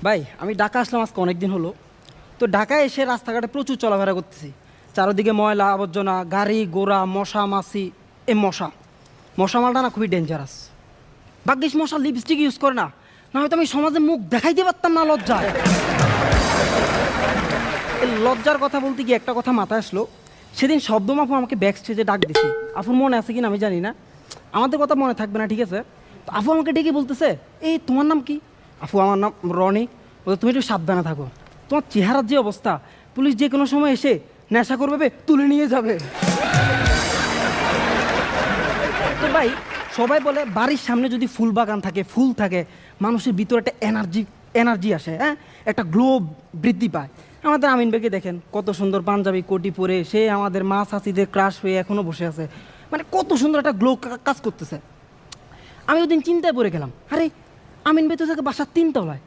ভাই আমি ঢাকা আসলাম আজকে অনেক দিন হলো। তো ঢাকায় এসে রাস্তাঘাটে প্রচুর চলাফেরা করতেছি। চারদিকে ময়লা আবর্জনা, গাড়ি ঘোড়া, মশা মাছি। এ মশা মশা মালটা না খুবই ডেঞ্জারাস। ভাগ্যিস মশা লিপস্টিক ইউজ করে না, না হয়তো আমি সমাজে মুখ দেখাইতে পারতাম না লজ্জায়। এই লজ্জার কথা বলতে গিয়ে একটা কথা মাথায় আসলো। সেদিন শব্দম আপু আমাকে ব্যাক স্টেজে ডাক দিছে। আপুর মনে আছে কিনা আমি জানি না, আমাদের কথা মনে থাকবে না, ঠিক আছে? তো আপু আমাকে ডেকে বলতেছে, এই তোমার নাম কি? আপু আমার নাম রনি। বলতে তুমি একটু সাবধানে থাকো, তোমার চেহারার যে অবস্থা, পুলিশ যে কোনো সময় এসে নেশা করবে, তুলে নিয়ে যাবে। তো ভাই সবাই বলে বাড়ির সামনে যদি ফুল বাগান থাকে, ফুল থাকে, মানুষের ভিতরে একটা এনার্জি আসে, হ্যাঁ, একটা গ্লো বৃদ্ধি পায়। আমাদের আমিন ভাইকে দেখেন, কত সুন্দর পাঞ্জাবি কোটি পরে সে আমাদের মা চাচিদের ক্রাশ হয়ে এখনো বসে আছে। মানে কত সুন্দর একটা গ্লো কাজ করতেছে। আমি ওদিন চিন্তায় পড়ে গেলাম, আরে আমিন ভাই তো থাকে বাসার 3 তলায়,